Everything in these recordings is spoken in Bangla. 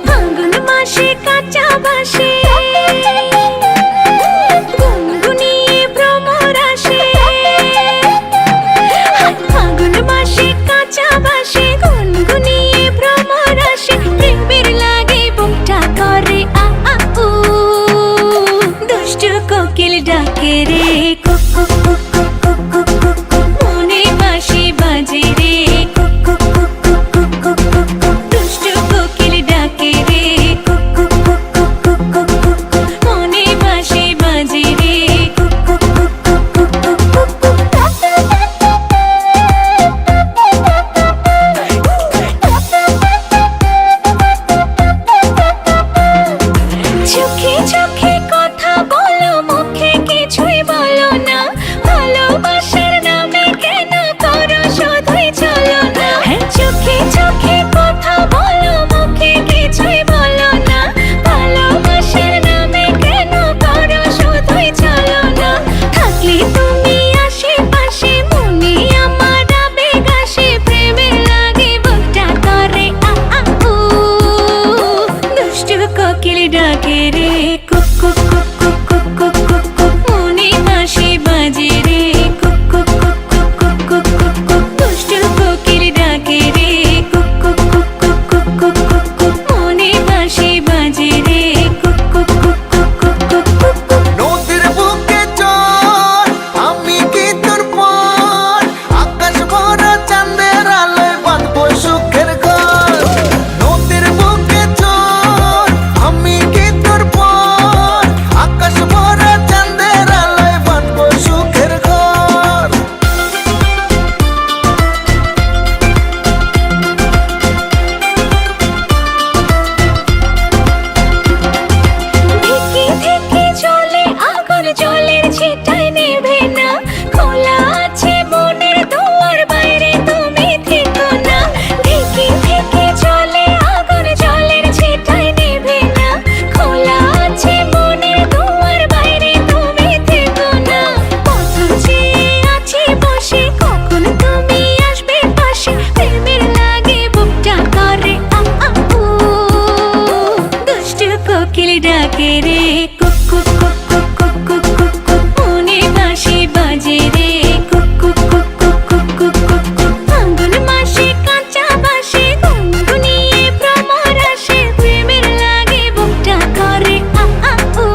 ফাল্গুন মাসে কাঁচা বাসে গুনগুনিয়ে ভ্রমর আসে। ফাল্গুন মাসে কাঁচা বাসে গুনগুনিয়ে ভ্রমর আসে। প্রেমের লাগে বুকটা করে আ আ উ, দুষ্টু কোকিল ডাকে রে কুক কুক কুক কুক কুক কুক কুক কুক। মনে বাঁশি বাজে রে কুক কুক কুক কুক কুক কুক কুক কুক। দুষ্টু কোকিল ডাকে রে কুক কুক কুক কুক কুক কুক কুক কুক। মনে বাঁশি বাজে রে কুক কুক কুক কুক কুক কুক কুক কুক। চোখে চোখে কথা বলো, মুখে কিছুই বলো না। ভালোবাসার নামে কেন করো শুধুই চলো না। চোখে চোখে কথা বলো, মুখে কিছুই বলো না। ভালোবাসার নামে কেন করো শুধুই চলো না। থাকলে তুমি আশেপাশে মনে আমার আবেগ আসে। প্রেমের লাগে বুকটা করে আ আ উ, দুষ্টু কোকিল ডাকে রে কুক কুক কুক কুক কুক কুক কুক কুক। মনে বাঁশি বাজে রে কুক কুক কুক কুক কুক কুক কুক কুক। দুষ্টু কোকিল ডাকে রে কুক কুক কুক কুক কুক কুক কুক কুক। মনে বাঁশি বাজে রে কুক কুক কুক কুক কুক কুক কুক কুক। নদীর বুকে চল আমি কি তোর পর, আকাশ ভরা চাঁদের আলোয় বাঁধবো সুখের ঘর। নদীর বুকে চল আমি কি তোর পর, আকাশ ভরা চাঁদের আলোয় বাঁধবো সুখের ঘর। ধিকি ধিকি জলে আগুন, জলের ছিটায় নেভে না। খোলা আছে মনের দুয়ার, বাইরে তুমি থেকো না। ধিকি ধিকি জলে আগুন, জলের ছিটায় নেভে না। খোলা আছে মনের দুয়ার, বাইরে তুমি থেকো না। পথ চেয়ে আছি বসে, কখন তুমি আসবে পাশে। প্রেমের লাগে বুকটা করে আ আ উ, দুষ্টু কোকিল ডাকে রে কুক কুক কুক কুক কুক কুক কুক কুক। মনে বাঁশি বাজে রে কুক কুক কুক কুক কুক কুক কুক কুক। ফাল্গুন মাসে কাঁচা বাসে গুনগুনিয়ে ভ্রমর আসে। প্রেমের লাগে বুকটা করে আ আ উ,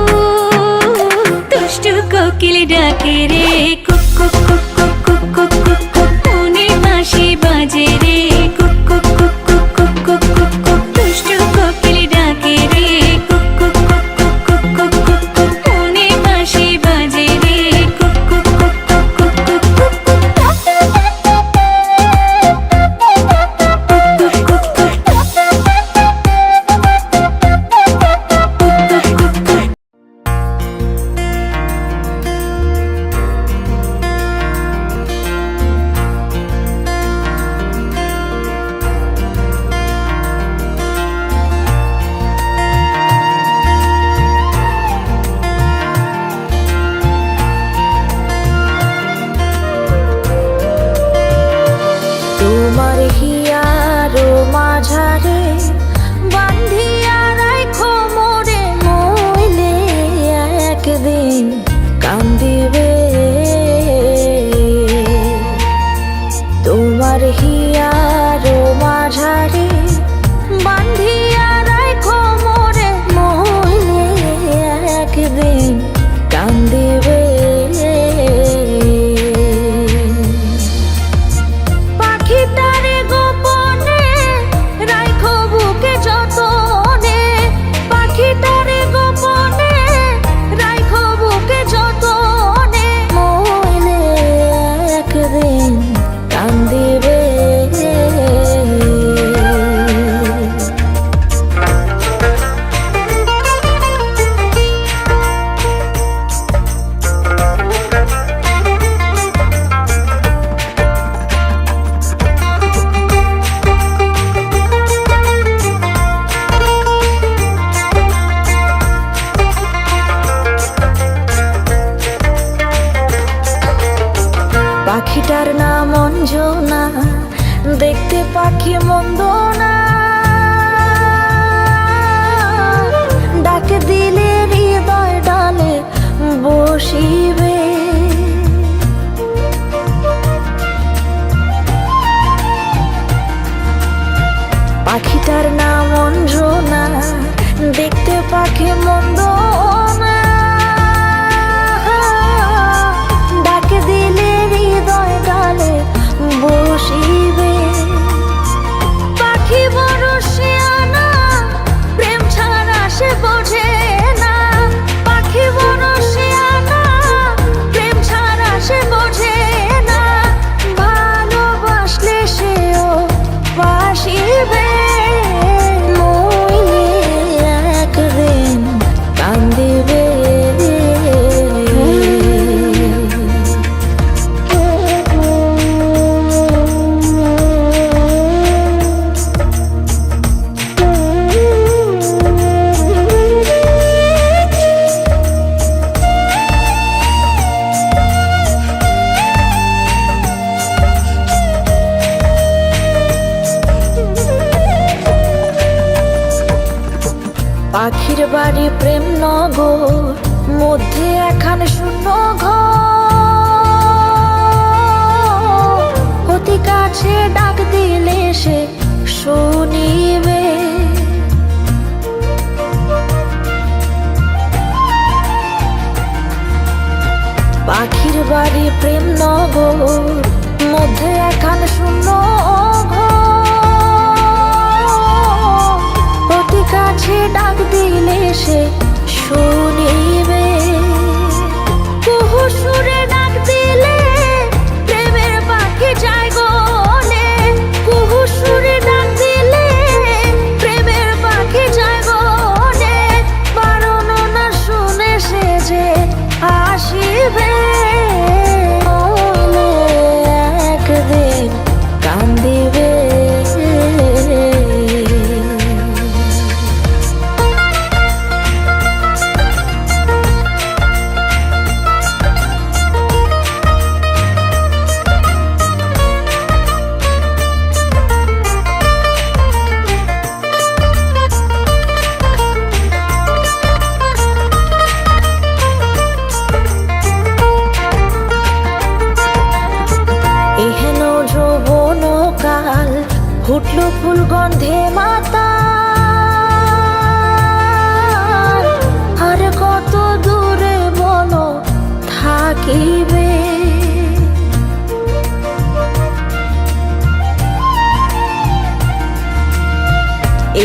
দুষ্টু কোকিল ডাকে রে কুক কুক কুক কুক কুক কুক কুক কুক। মনে বাঁশি বাজে রে কুক কুক কুক কুক কুক কুক কুক কুক। দুষ্টু কোকিল ডাকে রে কুক কুক কুক কুক কুক কুক কুক কুক। মনে বাঁশি বাজে রে কুক কুক কুক কুক কুক কুক কুক কুক। পাখি মন্দ না, ডাক দিলে হৃদয় ডালে বসিবে। পাখিটার নাম অঞ্জনা, দেখতে পাখি মন্দ না, ডাক দিলে হৃদয় ডালে বসিবে। পাখি বড় শিয়ানা, প্রেম ছাড়া সে বোঝে না। পাখি বড় শিয়ানা, প্রেম ছাড়া সে বোঝে না। ভালোবাসলে সেও বাসিবে, মইলে একদিন কান্দিবে। পাখির বাড়ি প্রেম নগর, মধ্যে একখান শূন্য ঘর। অতি কাছে ডাক দিলে সে শুনিবে। পাখির বাড়ি প্রেম নগর, মধ্যে একখান শূন্য ঘর। অতি কাছে ডাক দিলে সে শুনিবে। কুহু সুরে ডাক দিলে প্রেমের পাখি যায় গলে। কুহু সুরে ডাক দিলে প্রেমের পাখি যায় গলে। বারণ না শুনে সে যে আসিবে, একদিন কান্দিবে। এহেন যৌবন কাল, ফুটল ফুল গন্ধে মাতা। আর কত দূরে বলো থাকিবে।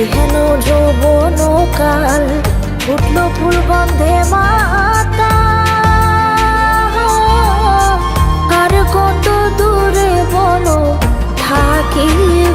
এহেন যৌবন কাল, ফুটল ফুল গন্ধে মাতা। আর কত দূরে বলো থাকিবে।